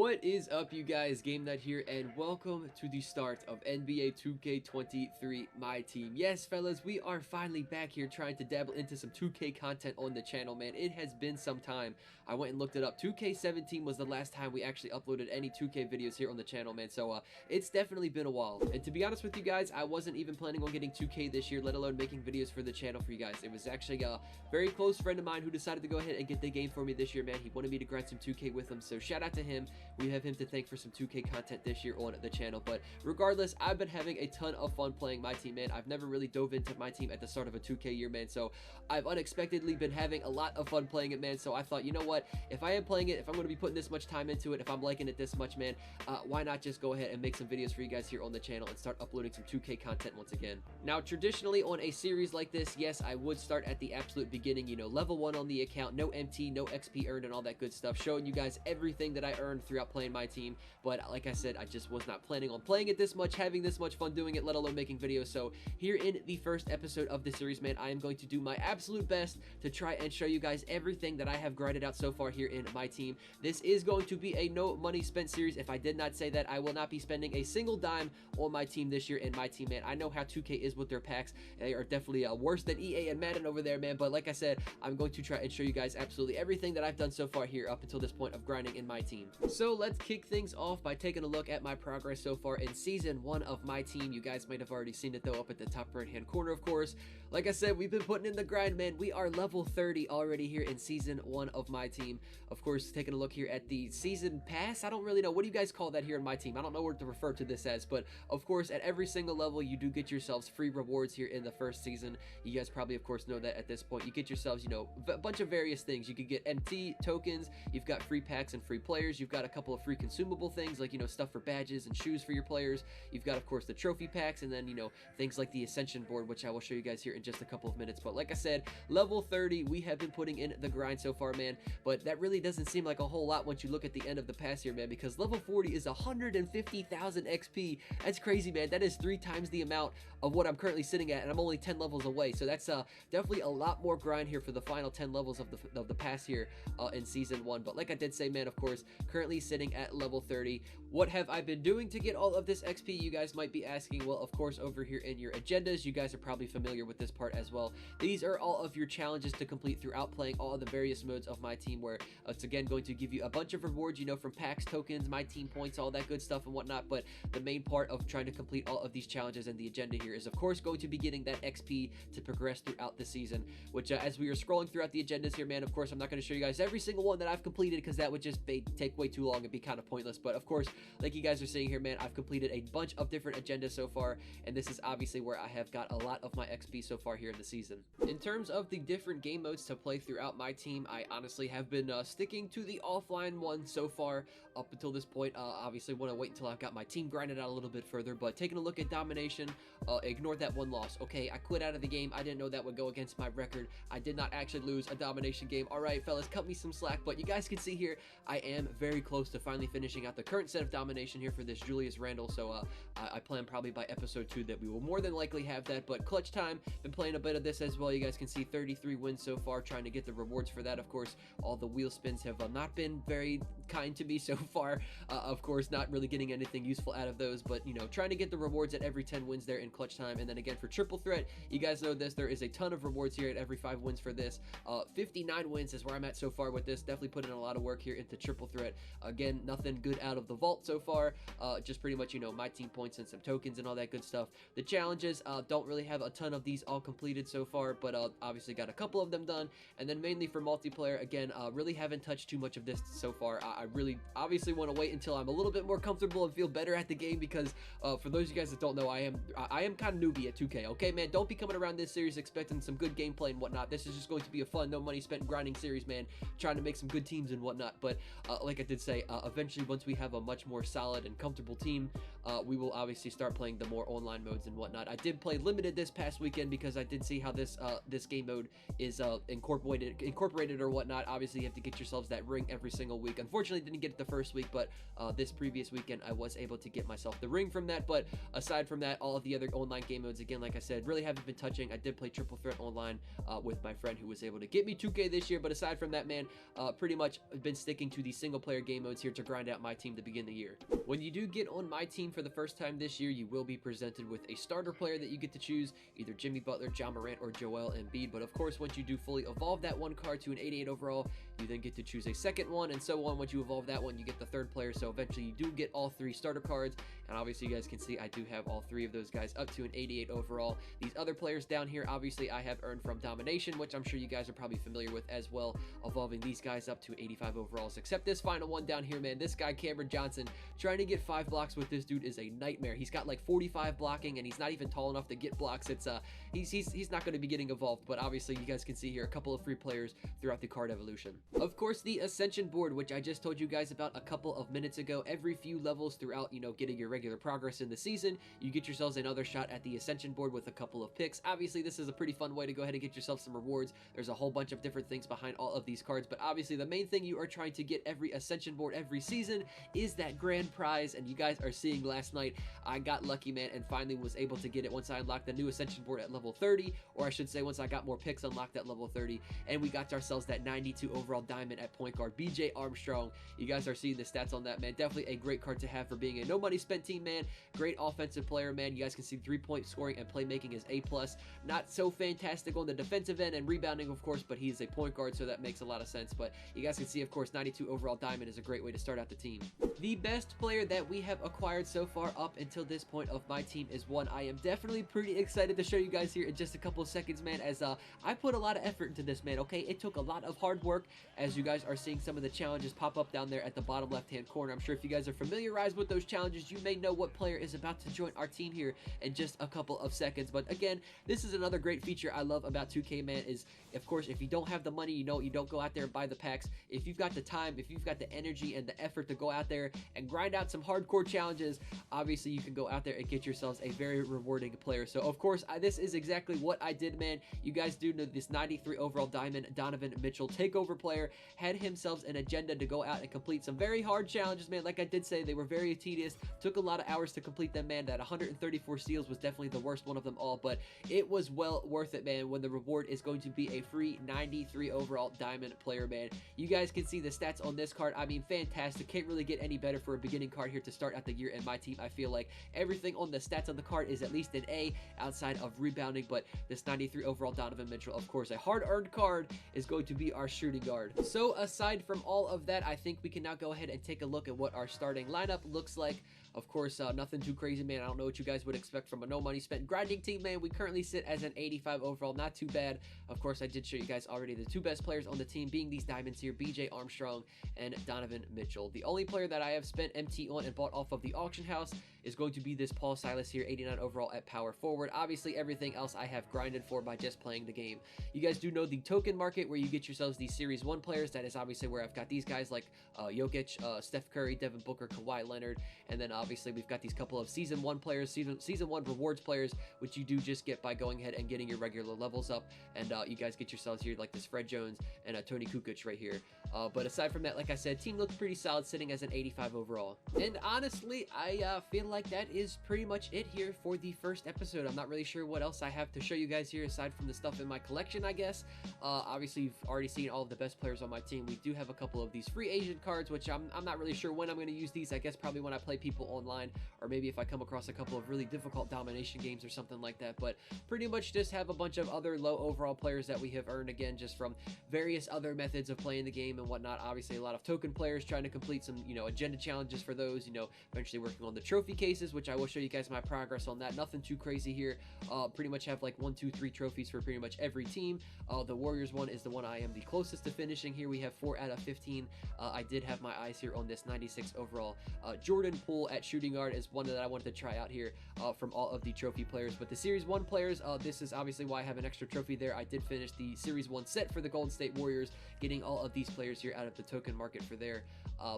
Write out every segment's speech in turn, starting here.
What is up, you guys? Game Nut here, and welcome to the start of NBA 2K23 MyTeam. Yes, fellas, we are finally back here trying to dabble into some 2K content on the channel, man. It has been some time. I went and looked it up. 2K17 was the last time we actually uploaded any 2K videos here on the channel, man. So, it's definitely been a while. And to be honest with you guys, I wasn't even planning on getting 2K this year, let alone making videos for the channel for you guys. It was actually a very close friend of mine who decided to go ahead and get the game for me this year, man. He wanted me to grind some 2K with him, so shout out to him. We have him to thank for some 2K content this year on the channel. But regardless, I've been having a ton of fun playing MyTeam, man. I've never really dove into MyTeam at the start of a 2K year, man. So I've unexpectedly been having a lot of fun playing it, man. So I thought, you know what? If I am playing it, if I'm going to be putting this much time into it, if I'm liking it this much, man, why not just go ahead and make some videos for you guys here on the channel and start uploading some 2K content once again. Now, traditionally on a series like this, yes, I would start at the absolute beginning, you know, level 1 on the account, no MT, no XP earned, and all that good stuff, showing you guys everything that I earned throughout playing MyTeam. But like I said, I just was not planning on playing it this much, having this much fun doing it, let alone making videos. So here in the first episode of the series, man, I am going to do my absolute best to try and show you guys everything that I have grinded out so far here in MyTeam. This is going to be a no money spent series. If I did not say that, I will not be spending a single dime on my team this year in MyTeam, man. I know how 2K is with their packs. They are definitely worse than EA and Madden over there, man. But like I said, I'm going to try and show you guys absolutely everything that I've done so far here up until this point of grinding in MyTeam. So let's kick things off by taking a look at my progress so far in Season 1 of MyTeam. You guys might have already seen it, though, up at the top right-hand corner, of course. Like I said, we've been putting in the grind, man. We are level 30 already here in Season 1 of MyTeam. Of course, taking a look here at the Season Pass. I don't really know. What do you guys call that here in MyTeam? I don't know what to refer to this as, but of course, at every single level, you do get yourselves free rewards here in the first season. You guys probably, of course, know that at this point. You get yourselves, you know, a bunch of various things. You could get MT tokens. You've got free packs and free players. You've got a couple of free consumable things, like, you know, stuff for badges and shoes for your players. You've got, of course, the trophy packs, and then, you know, things like the Ascension board, which I will show you guys here in just a couple of minutes. But like I said, level 30, we have been putting in the grind so far, man. But that really doesn't seem like a whole lot once you look at the end of the pass here, man, because level 40 is 150,000 XP. That's crazy, man. That is 3 times the amount of what I'm currently sitting at, and I'm only 10 levels away. So that's definitely a lot more grind here for the final 10 levels of the pass here in Season 1. But like I did say, man, of course, currently sitting at level 30. What have I been doing to get all of this XP, you guys might be asking? Well, of course, over here in your agendas, you guys are probably familiar with this part as well. These are all of your challenges to complete throughout playing all of the various modes of MyTeam, where it's again going to give you a bunch of rewards, you know, from packs, tokens, MyTeam points, all that good stuff and whatnot. But the main part of trying to complete all of these challenges and the agenda here is, of course, going to be getting that XP to progress throughout the season, which as we are scrolling throughout the agendas here, man, of course, I'm not going to show you guys every single one that I've completed, because that would just take way too long and be kind of pointless. But of course, like you guys are seeing here, man, I've completed a bunch of different agendas so far, and this is obviously where I have got a lot of my XP so far here in the season. In terms of the different game modes to play throughout MyTeam, I honestly have been sticking to the offline one so far up until this point. Obviously want to wait until I've got my team grinded out a little bit further, but taking a look at domination, ignore that one loss. Okay, I quit out of the game. I didn't know that would go against my record. I did not actually lose a domination game. All right, fellas, cut me some slack, but you guys can see here, I am very close to finally finishing out the current set of domination here for this Julius Randle. So I plan probably by episode 2 that we will more than likely have that. But clutch time, been playing a bit of this as well. You guys can see 33 wins so far, trying to get the rewards for that. Of course, all the wheel spins have not been very kind to me so far. Of course, not really getting anything useful out of those, but, you know, trying to get the rewards at every 10 wins there in clutch time. And then again, for triple threat, you guys know this, there is a ton of rewards here at every 5 wins for this. 59 wins is where I'm at so far with this. Definitely putting in a lot of work here into triple threat. Again, nothing good out of the vault so far. Just pretty much, you know, MyTeam points and some tokens and all that good stuff. The challenges, don't really have a ton of these all completed so far, but obviously got a couple of them done. And then mainly for multiplayer, again, really haven't touched too much of this so far. I really obviously want to wait until I'm a little bit more comfortable and feel better at the game, because for those of you guys that don't know, I am kind of newbie at 2K. Okay, man, don't be coming around this series expecting some good gameplay and whatnot. This is just going to be a fun, no money spent grinding series, man, trying to make some good teams and whatnot. But like I did say, eventually, once we have a much more solid and comfortable team, we will obviously start playing the more online modes and whatnot. I did play limited this past weekend because I did see how this game mode is incorporated or whatnot. Obviously, you have to get yourselves that ring every single week. Unfortunately, Unfortunately, didn't get it the first week, but this previous weekend I was able to get myself the ring from that. But aside from that, all of the other online game modes, again, like I said, really haven't been touching. I did play Triple Threat online with my friend who was able to get me 2K this year, but aside from that, man, pretty much been sticking to the single player game modes here to grind out my team to begin the year. When you do get on my team for the first time this year, you will be presented with a starter player that you get to choose, either Jimmy Butler, John Morant, or Joel Embiid. But of course, once you do fully evolve that one card to an 88 overall, you then get to choose a second one, and so on. Once you evolve that one, you get the third player, so eventually you do get all 3 starter cards, and obviously you guys can see I do have all 3 of those guys up to an 88 overall. These other players down here, obviously I have earned from Domination, which I'm sure you guys are probably familiar with as well, evolving these guys up to 85 overalls, except this final one down here, man. This guy, Cameron Johnson, trying to get 5 blocks with this dude is a nightmare. He's got like 45 blocking, and he's not even tall enough to get blocks. It's he's not going to be getting evolved, but obviously you guys can see here a couple of free players throughout the card evolution. Of course, the Ascension board, which I just told you guys about a couple of minutes ago, every few levels throughout, you know, getting your regular progress in the season, you get yourselves another shot at the Ascension board with a couple of picks. Obviously, this is a pretty fun way to go ahead and get yourself some rewards. There's a whole bunch of different things behind all of these cards, but obviously the main thing you are trying to get every Ascension board every season is that grand prize, and you guys are seeing last night, I got lucky, man, and finally was able to get it once I unlocked the new Ascension board at level 30, or I should say once I got more picks unlocked at level 30, and we got ourselves that 92 overall diamond at point guard, BJ Armstrong. You guys are seeing the stats on that, man. Definitely a great card to have for being a no money spent team, man. Great offensive player, man. You guys can see 3-point scoring and playmaking is A+. Not so fantastic on the defensive end and rebounding, of course, but he's a point guard, so that makes a lot of sense. But you guys can see, of course, 92 overall diamond is a great way to start out the team. The best player that we have acquired so far up until this point of my team is one I am definitely pretty excited to show you guys here in just a couple of seconds, man, as I put a lot of effort into this, man, okay? It took a lot of hard work, as you guys are seeing some of the challenges pop up down there at the bottom left-hand corner. I'm sure if you guys are familiarized with those challenges, you may know what player is about to join our team here in just a couple of seconds. But again, this is another great feature I love about 2K, man, is, of course, if you don't have the money, you know, you don't go out there and buy the packs. If you've got the time, if you've got the energy and the effort to go out there and grind out some hardcore challenges, obviously you can go out there and get yourselves a very rewarding player. So, of course, this is exactly what I did, man. You guys do know this 93 overall diamond Donovan Mitchell takeover player had himself an agenda to go out and complete some very hard challenges, man. Like I did say, they were very tedious, took a lot of hours to complete them, man. That 134 steals was definitely the worst one of them all, but it was well worth it, man, when the reward is going to be a free 93 overall diamond player, man. You guys can see the stats on this card. I mean, fantastic. Can't really get any better for a beginning card here to start out the year in my team. I feel like everything on the stats on the card is at least an A outside of rebounding, but this 93 overall Donovan Mitchell, of course, a hard-earned card, is going to be our shooting guard. So aside from all of that, I think we can now go ahead and take a look at what our starting lineup looks like. Of course, nothing too crazy, man. I don't know what you guys would expect from a no money spent grinding team, man. We currently sit as an 85 overall, not too bad. Of course, I did show you guys already the 2 best players on the team being these diamonds here, BJ Armstrong and Donovan Mitchell. The only player that I have spent MT on and bought off of the auction house is going to be this Paul Silas here, 89 overall at power forward. Obviously, everything else I have grinded for by just playing the game. You guys do know the token market where you get yourselves these Series 1 players. That is obviously where I've got these guys like Jokic, Steph Curry, Devin Booker, Kawhi Leonard, and then obviously we've got these couple of Season 1 players, Season 1 rewards players, which you do just get by going ahead and getting your regular levels up, and you guys get yourselves here like this Fred Jones and Tony Kukoc right here. But aside from that, like I said, team looks pretty solid, sitting as an 85 overall. And honestly, I feel like that is pretty much it here for the first episode. I'm not really sure what else I have to show you guys here aside from the stuff in my collection, I guess. Obviously, you've already seen all of the best players on my team. We do have a couple of these free agent cards, which I'm not really sure when I'm going to use these. I guess probably when I play people online, or maybe if I come across a couple of really difficult domination games or something like that. But pretty much just have a bunch of other low overall players that we have earned, again, just from various other methods of playing the game and whatnot. Obviously, a lot of token players trying to complete some, agenda challenges for those, eventually working on the trophy cases, which I will show you guys my progress on that. Nothing too crazy here. Pretty much have like 1, 2, 3 trophies for pretty much every team. The Warriors one is the one I am the closest to finishing here. We have 4 out of 15. I did have my eyes here on this 96 overall. Jordan Poole at shooting guard is one that I wanted to try out here from all of the trophy players. But the Series 1 players, this is obviously why I have an extra trophy there. I did finish the Series 1 set for the Golden State Warriors, getting all of these players here out of the token market for there.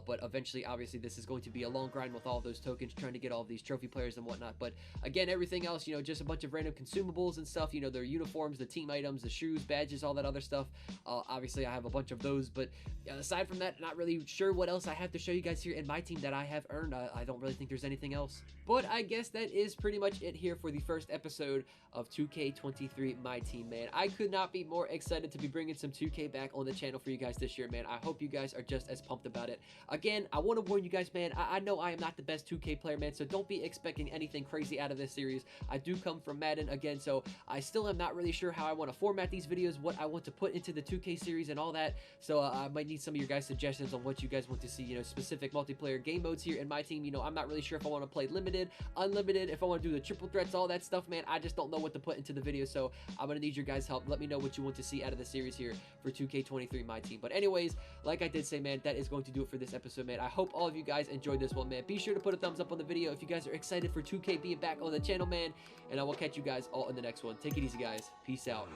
but eventually, obviously, this is going to be a long grind with all of those tokens, trying to get all of these trophy players and whatnot. But again, everything else, just a bunch of random consumables and stuff, their uniforms, the team items, the shoes, badges, all that other stuff. Obviously, I have a bunch of those, but aside from that, not really sure what else I have to show you guys here in my team that I have earned. I don't really think there's anything else. But I guess that is pretty much it here for the first episode of 2K23 My Team, man. I could not be more excited to be bringing some 2K back on the channel for you guys this year, man. I hope you guys are just as pumped about it. Again, I want to warn you guys, man, I know I am not the best 2K player, man, so don't be expecting anything crazy out of this series. I do come from Madden, again, so I still am not really sure how I want to format these videos, what I want to put into the 2K series and all that, so I might need some of your guys' suggestions on what you guys want to see, specific multiplayer game modes here in my team. I'm not really sure if I want to play limited, unlimited, if I want to do the triple threats, all that stuff, man. I just don't know what to put into the video, so I'm going to need your guys' help. Let me know what you want to see out of the series here for 2K23 My Team. But anyways, like I did say, man, that is going to do it for this episode, man. I hope all of you guys enjoyed this one, man. Be sure to put a thumbs up on the video if you guys are excited for 2K being back on the channel, man, and I will catch you guys all in the next one. Take it easy, guys. Peace out.